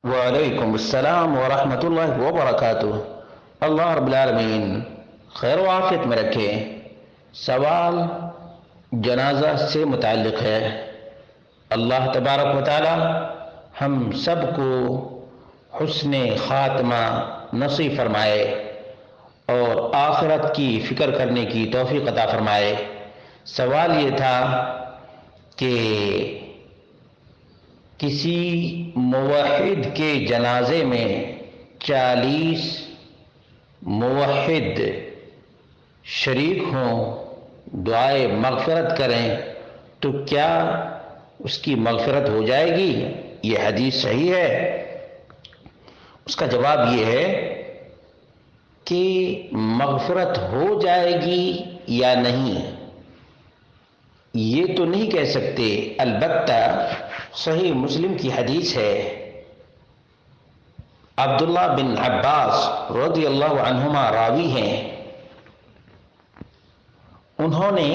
وعلیکم السلام ورحمۃ اللہ وبرکاتہ۔ اللہ رب العالمین خیر و عافیت میں رکھے۔ سوال جنازہ سے متعلق ہے۔ اللہ تبارک و تعالی ہم سب کو حسن خاتمہ نصیب فرمائے اور آخرت کی فکر کرنے کی توفیق عطا فرمائے۔ سوال یہ تھا کہ کسی موحد کے جنازے میں 40 موحد شریک ہوں، دعائے مغفرت کریں تو کیا اس کی مغفرت ہو جائے گی؟ یہ حدیث صحیح ہے؟ اس کا جواب یہ ہے کہ مغفرت ہو جائے گی یا نہیں یہ تو نہیں کہہ سکتے، البتہ صحیح مسلم کی حدیث ہے، عبداللہ بن عباس رضی اللہ عنہما راوی ہیں، انہوں نے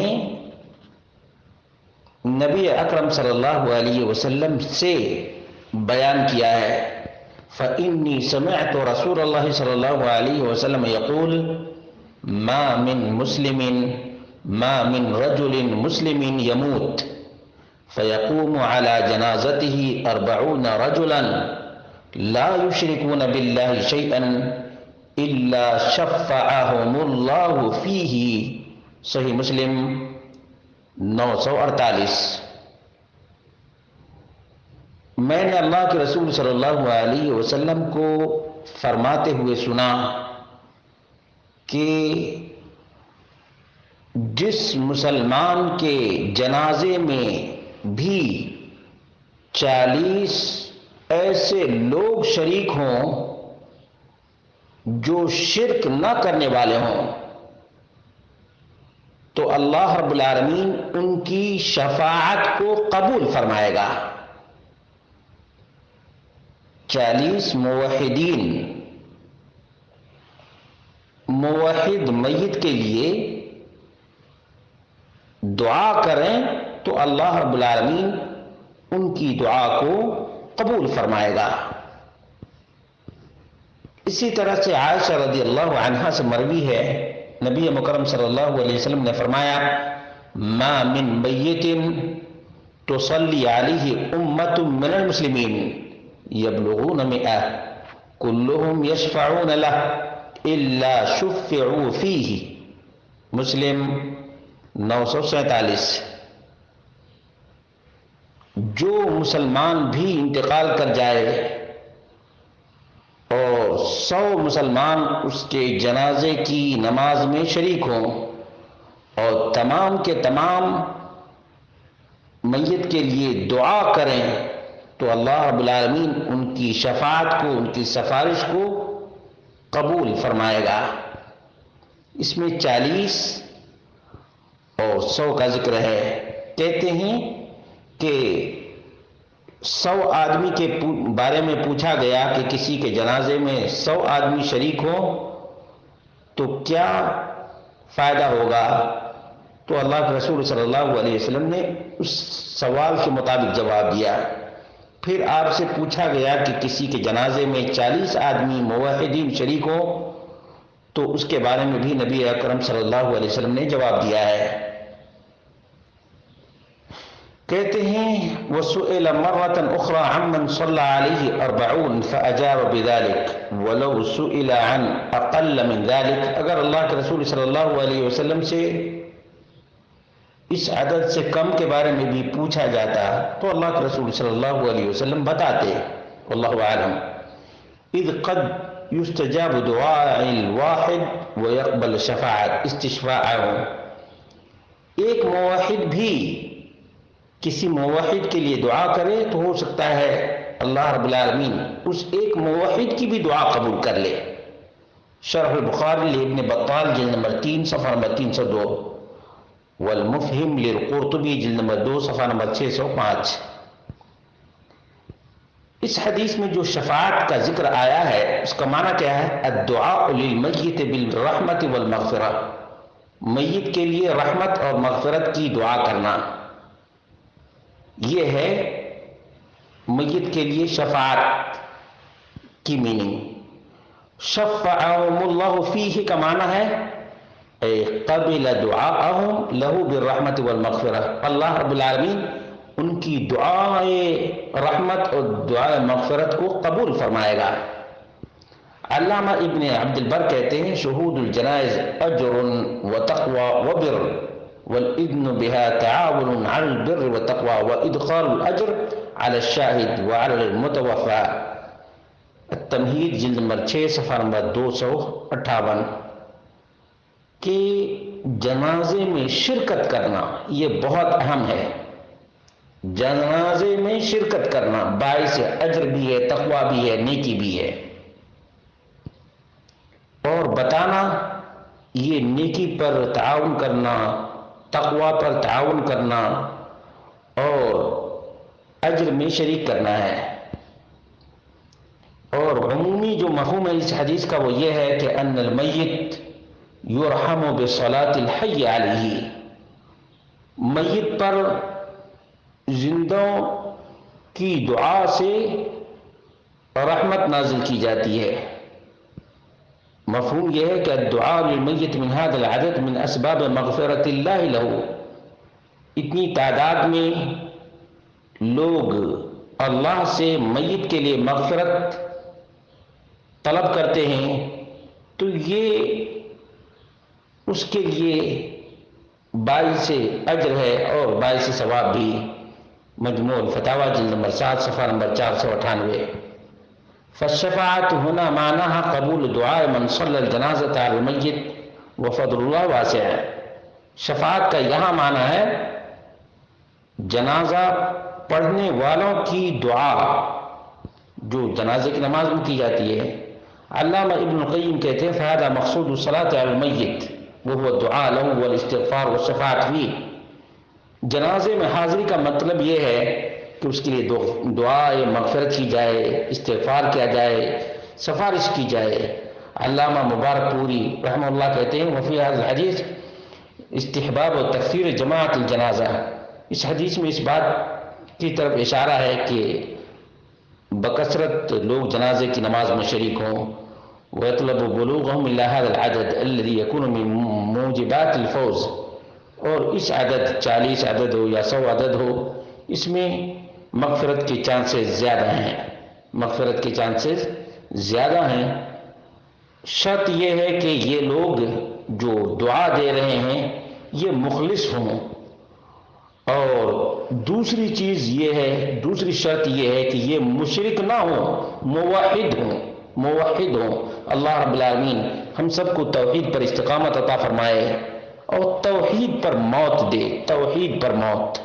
نبی اکرم صلی اللہ علیہ وسلم سے بیان کیا ہے، فإنی سمعت رسول اللہ صلی اللہ علیہ وسلم یقول ما من رجل مسلم يموت فيقوم على جنازته 40 رجلا لا يشركون بالله شيئا إلا شفعهم الله فيه۔ صحیح مسلم 948۔ میں نے اللہ کے رسول صلی اللہ علیہ وسلم کو فرماتے ہوئے سنا کہ جس مسلمان کے جنازے میں بھی 40 ایسے لوگ شریک ہوں جو شرک نہ کرنے والے ہوں تو اللہ رب العالمین ان کی شفاعت کو قبول فرمائے گا۔ 40 موحدین، موحد میت کے لیے دعا کریں تو اللہ رب العالمین ان کی دعا کو قبول فرمائے گا۔ اسی طرح سے عائشہ رضی اللہ عنہا سے مروی ہے، نبی مکرم صلی اللہ علیہ وسلم نے فرمایا ما من میت تصلی علیہ امت من المسلمین یبلغون 100 کلهم یشفعون له الا شفعوا فیہ۔ مسلم 947۔ جو مسلمان بھی انتقال کر جائے اور 100 مسلمان اس کے جنازے کی نماز میں شریک ہوں اور تمام کے تمام میت کے لیے دعا کریں تو اللہ رب العالمین ان کی شفاعت کو، ان کی سفارش کو قبول فرمائے گا۔ اس میں 40 اور 100 کا ذکر ہے۔ کہتے ہیں کہ 100 آدمی کے بارے میں پوچھا گیا کہ کسی کے جنازے میں 100 آدمی شریک ہو تو کیا فائدہ ہوگا؟ تو اللہ کے رسول صلی اللہ علیہ وسلم نے اس سوال کے مطابق جواب دیا۔ پھر آپ سے پوچھا گیا کہ کسی کے جنازے میں 40 آدمی موحدین شریک ہو تو اس کے بارے میں بھی نبی اکرم صلی اللہ علیہ وسلم نے جواب دیا ہے۔ کہتے ہیں وَسُئِلَ مَرَّةً أُخْرَى عَمَّنْ صَلَّى عَلَيْهِ 40 فَأَجَابَ بِذَلِكَ وَلَوْ سُئِلَ عَنْ أَقَلَّ مِنْ ذَلِكَ۔ اگر اللہ کے رسول صلی اللہ علیہ وسلم سے اس عدد سے کم کے بارے میں بھی پوچھا جاتا تو اللہ کے رسول صلی اللہ علیہ وسلم بتاتے، واللہ اعلم۔ اذ قد يستجاب دعاء الواحد ويقبل استشفاعه۔ ایک موحد بھی کسی موحد کے لیے دعا کرے تو ہو سکتا ہے اللہ رب العالمین اس ایک موحد کی بھی دعا قبول کر لے۔ شرح البخاری لابن بطال جلد نمبر 3 صفحہ نمبر 302، والمفہم للقرطبی جلد نمبر 2 صفحہ نمبر 605۔ اس حدیث میں جو شفاعت کا ذکر آیا ہے اس کا معنی کیا ہے؟ الدعاء للمیت بالرحمت والمغفرہ، میت کے لیے رحمت اور مغفرت کی دعا کرنا، یہ ہے میت کے لیے شفاعت۔ کی میننگ شفعہم اللہ فیہ کا معنی ہے قبل دعاءہم لہو بالرحمت والمغفرہ، اللہ رب العالمین ان کی دعائے رحمت اور دعائے مغفرت کو قبول فرمائے گا۔ علامہ ابن عبد البر کہتے ہیں شہود الجنائز اجر وتقوی وبر والإذن بها تعاون على البر والتقوى وإدخال الأجر على الشاهد وعلى المتوفى، التمہید جلد نمبر 6 صفحہ نمبر 258، کہ جنازے میں شرکت کرنا یہ بہت اہم ہے۔ جنازے میں شرکت کرنا باعث اجر بھی ہے، تقوی بھی ہے، نیکی بھی ہے، اور بتانا یہ نیکی پر تعاون کرنا، تقوی پر تعاون کرنا اور اجر میں شریک کرنا ہے۔ اور عمومی جو مفہوم ہے اس حدیث کا وہ یہ ہے کہ ان المیت یرحم بصلاۃ الحی علیہ، میت پر زندوں کی دعا سے رحمت نازل کی جاتی ہے۔ مفہوم یہ ہے کہ الدعاء للمیت من هذا العدد من اسباب مغفرت اللہ لہ، اتنی تعداد میں لوگ اللہ سے میت کے لیے مغفرت طلب کرتے ہیں تو یہ اس کے لیے باعث اجر ہے اور باعث ثواب بھی۔ مجموع الفتاوی جلد نمبر 7 صفحہ نمبر 498۔ فالشفاعت ہونا معناها قبول دعاء من صلی الجنازۃ علی المیت وفضل اللہ واسع، شفاعت کا یہاں معنی ہے جنازہ پڑھنے والوں کی دعا جو جنازے کی نماز میں کی جاتی ہے۔ علامہ ابن القیم کہتے ہیں فہذا مقصود الصلاۃ علی المیت وهو الدعاء له والاستغفار والشفاعت فیہ، جنازے میں حاضری کا مطلب یہ ہے کہ اس کے لیے دعائے مغفرت کی جائے، استغفار کیا جائے، سفارش کی جائے۔ علامہ مبارک پوری رحمہ اللہ کہتے ہیں وفی هذا الحدیث استحباب و تکثیر جماعت الجنازہ، اس حدیث میں اس بات کی طرف اشارہ ہے کہ بکثرت لوگ جنازے کی نماز میں شریک ہوں۔ ويطلب بلوغهم إلى هذا العدد الذي يكون من موجبات الفوز، اور اس عدد 40 عدد ہو یا 100 عدد ہو اس میں مغفرت کے چانسز زیادہ ہیں، مغفرت کے چانسز زیادہ ہیں۔ شرط یہ ہے کہ یہ لوگ جو دعا دے رہے ہیں یہ مخلص ہوں، اور دوسری چیز یہ ہے، دوسری شرط یہ ہے کہ یہ مشرک نہ ہوں، موحد ہوں، موحد ہوں۔ اللہ رب العالمین ہم سب کو توحید پر استقامت عطا فرمائے اور توحید پر موت دے، توحید پر موت۔